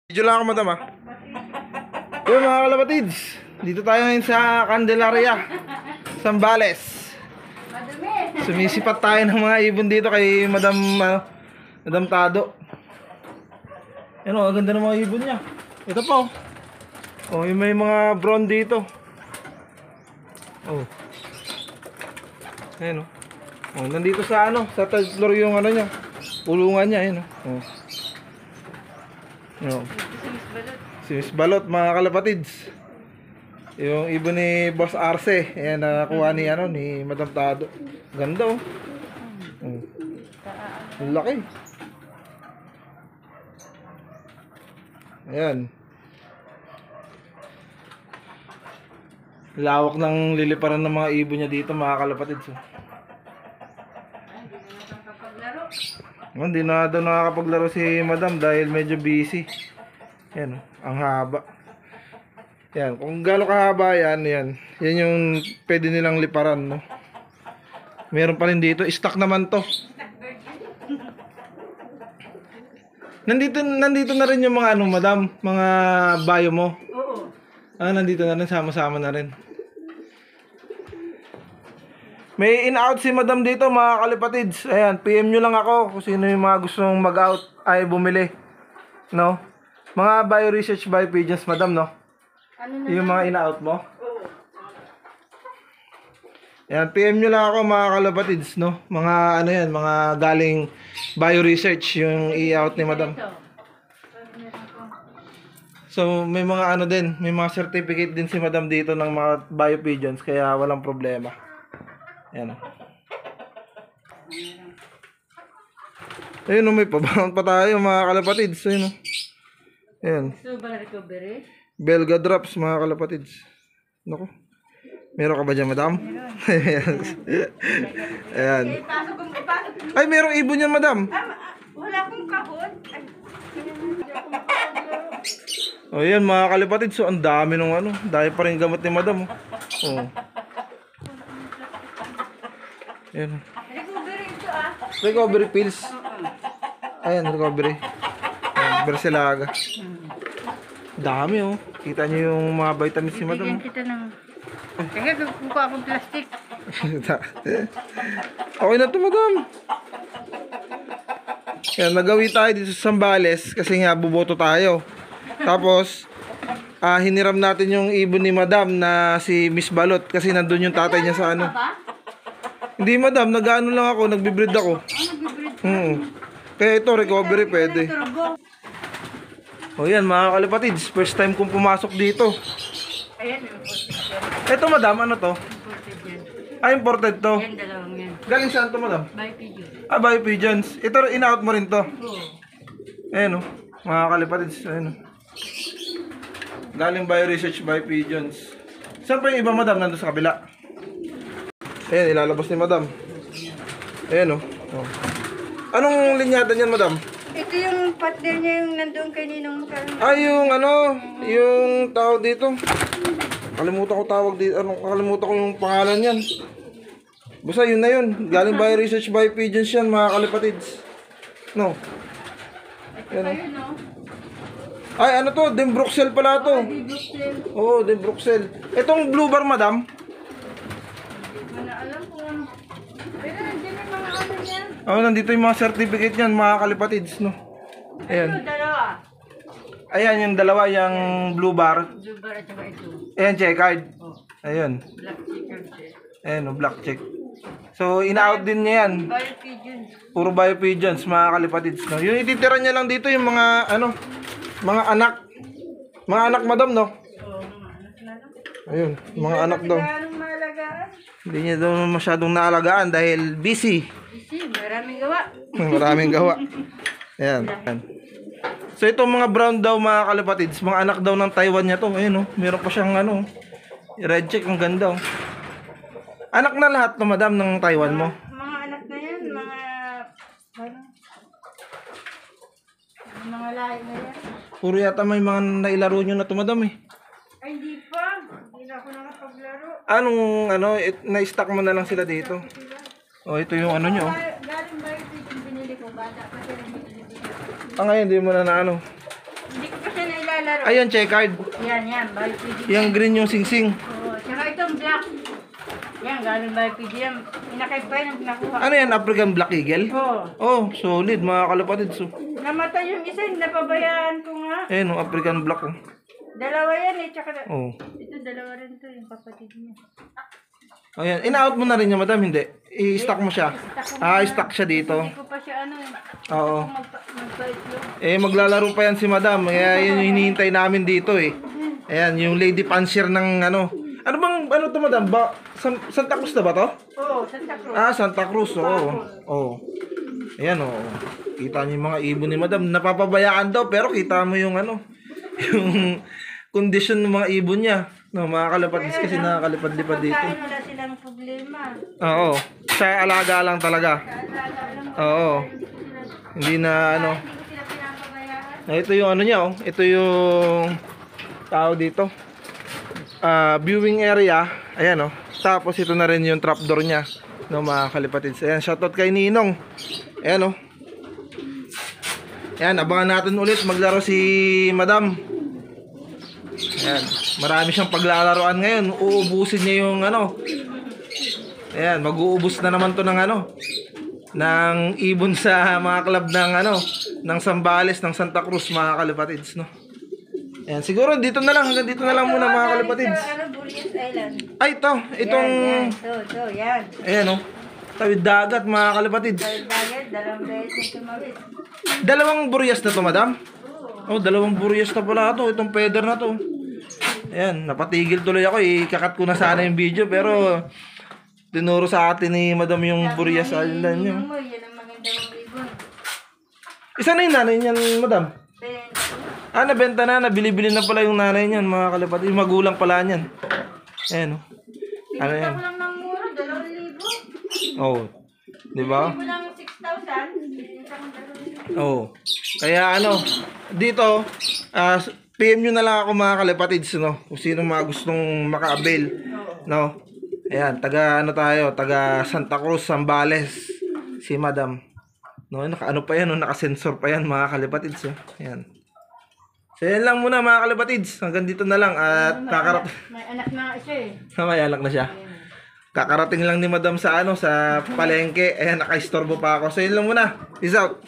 Video lang ako, madam, ha. Yun, mga kalapatids, dito tayo ngayon sa Candelaria, Zambales. Sumisipat tayo ng mga ibon dito kay Madam Madam Tado. Yan o, ganda ng mga ibon niya. Ito po. Oh, yung may mga brown dito. Oh. Ayan o. Oh, nandito sa sa third floor yung niya. Pulungan niya, ayan o. Oh. Ayan o. Si Miss Balot, mga kalapatids. Yung ibon ni Boss Arce, ayan, nakakuha ni ni Madam Tado. Ganda oh. Ang laki. Ayan. Lawak ng liliparan ng mga ibon niya dito, mga kalapatids. Hindi na daw nakakapaglaro si Madam dahil medyo busy. Ayan, ang haba. Yan, kung gaano kahaba yan yung pwede nilang liparan, no? Meron pa rin dito, stock naman to. Nandito na rin yung mga madam, mga bayo mo. Oo. Nandito na rin, sama-sama na rin. May in-out si madam dito, mga kalipatids. Ayan, PM nyo lang ako kung sino yung mga gustong mag-out ay bumili. No? Mga bio research bio pigeons, madam, no? Yung mga in-out mo? Oo. Ayan, PM nyo lang ako, mga kalapatids, no? Mga yan, mga galing bio research yung i-out ni madam. So, may mga din, may mga certificate din si madam dito ng mga bio pigeons, kaya walang problema. Ayan o. Ayun o, may pabangon pa tayo, mga kalapatids. Ayun o. Ayan. So, ba recovery? Belga drops, mga kalapatids. Naku. Meron ka ba dyan, madam? Ayan. Ayan. Ay, merong ibon yan, madam. Wala akong kahon. O yan, mga kalapatids. So, ang dami nung dahil pa rin gamot ni madam. Oh. Ayan. Recovery ito Recovery pills. Ayan, recovery. Ayan, Bersilaga. Dami oh. Kita nyo yung mga vitamins ni madam. Bigyan kita ng... Kaya kukuha akong plastic. Okay na to, madam. Yan, nagawi tayo dito sa Zambales kasi nga buboto tayo. Tapos hiniram natin yung ibon ni madam na si Miss Balot kasi nandun yung tatay niya sa Hindi, madam, nag-ano lang ako, nagbe-breed ako. Kaya ito, recovery pwede. O yan, mga kalapatids, first time kong pumasok dito. Ayan, Ito, madam, ano to? Imported to. yan, dalawang yan. Galing saan to, madam? By pigeon. Bio pigeons. Ito, in-out mo rin to. Oo. Ayan o, mga kalapatids, ayan o. Galing bio research bio pigeons. Saan pa yung iba, madam? Nandun sa kabila. Ayan, ilalabas ni madam. Ayan o. Oh. Anong linyada niyan, madam? Ito yung partner niya yung nandun kay Ninong Carmen. Yung yung tawag dito. Kalimutan ko tawag dito. Kalimutan ko yung pangalan niyan. Basta yun na yun. Galing bio research bio pigeons yan, mga kalipatids. No. Yan, Ayun, no? Ay, ano to? Denbroxel pala to. Bruxelles. Oo, Denbroxel. Itong blue bar, madam. Hindi ko na alam kung ano. Pero nandiyan yung mga ano niyan. Nandito yung mga certificate niyan, mga kalipatids, no. Ayan. Ito, dalawa. Ayan, yung dalawa, yung blue bar. Zubar at saka ito. Ayan, checkered. Oh, Ayun. black chicken. Ayan, black check. So, in-out din niya yan. By pigeon. Puro bio pigeons, mga kalipatids, no. Yung ititira niya lang dito, yung mga, mga anak. Mga anak, madam, no. Oo, mga anak na lang. Ayun, mga anak daw. Anong maalagaan? Hindi niya daw masyadong naalagaan dahil busy. Kasi maraming gawa. Maraming gawa. Ayan. So itong mga brown daw, mga kalipatids, mga anak daw ng Taiwan niya to. Ayun oh, meron pa siyang red check, ang ganda oh. Anak na lahat to, madam, ng Taiwan mo. Mga anak na yan, mga lahi na yan. Puro yata may mga nailaro nyo na to, madam eh. Ay, hindi pa. Hindi na ako nakapaglaro. Anong na-stock mo na lang sila dito? Oh, ito yung nyo oh. Galing ba yung binili ko? Bata pa sila. Ngayon, hindi mo na Hindi ko kasi naglalaro. Ayun, checkered. Yan, by PD. Yung green yung singsing. Oo, tsaka itong black. Yan, galing by PD yan. Inakay pa yun ang nakuha. Ano yan, African Black Eagle? Oo. Oh, solid mga kalapatid. So, Namatay yung isa, napabayaan ko nga. ayun, oh, African Black. Oh. Dalawa yan eh, tsaka Oh. ito dalawa rin to, yung kapatid niya. Ayan, in-out mo na rin niya, madam, hindi? I-stock mo siya. I-stock siya dito. Hindi ko pa siya ano eh. Oo. Magpa-itlog. Maglalaro pa yan si madam. Kaya yun yung hinihintay namin dito eh. Ayan, yung lady fancier ng ano. Ano to madam? Santa Cruz na ba to? Oo, Santa Cruz. Santa Cruz, oo. Oo. Ayan, oo. Kita niyo yung mga ibon ni madam. Napapabayaan daw, pero kita mo yung ano, yung kondisyon ng mga ibon niya. No, mga kalapatis kasi nakakalipad-lipad dito. Pagkain wala silang problema. Oo. Sa alaga lang talaga. Oo. Hindi na ano. Hindi ko sila pinapabayaan. Ito yung ano niya, oh. Ito yung tao dito. Viewing area. Ayan, oh. Tapos ito na rin yung trapdoor niya. No, mga kalipatids. Ayan, shoutout kay Ninong. Ayan, oh. Ayan, abangan natin ulit maglaro si Madam. Ayan, marami siyang paglalaroan ngayon. Uubusin niya yung ano. Ayan, mag-uubos na naman to ng ano, ng ibon sa mga club ng ano, ng Zambales, ng Santa Cruz, mga kalipatids, no. Ayan, siguro dito na lang, hanggang dito na lang muna, mga kalipatids. Ano, Burias Island. Ay, itong Yan. ayan, oh. Tawid dagat, mga kalipatids. Dagat, dalawang beses tumawid. Dalawang Burias na to, madam? Oh, dalawang Burias na pala to. Itong feather na to. Ayan, napatigil tuloy ako. Ikakat ko na sana yung video, pero tinuro sa atin ni madam yung Burias Island niya. Yan ang magandang ibon. Isa na yung nanay niyan, madam? Nabenta na. Nabili-bili na pala yung nanay niyan, mga kalipatids. Yung magulang pala niyan. Ayan, oh. Ano Pinita yan? ko lang ng mura, 2,000. Oh, di ba? Hindi mo lang 6,000. Pinita ko 2,000. Oh. Kaya ano, dito, PM nyo na lang ako, mga kalipatids, no? Kung sino mga gustong maka-avail, no? Ayan, taga Santa Cruz, Zambales, si Madam. No, ano pa yan, no? Naka-sensor pa yan, mga kalipatids, no? Ayan. So, yan lang muna, mga kalipatids. Hanggang dito na lang, at May anak na siya eh. may anak na siya. Kakarating lang ni Madam sa ano, sa palengke. Ayan, naka-istorbo pa ako. So, yun lang muna. Peace out.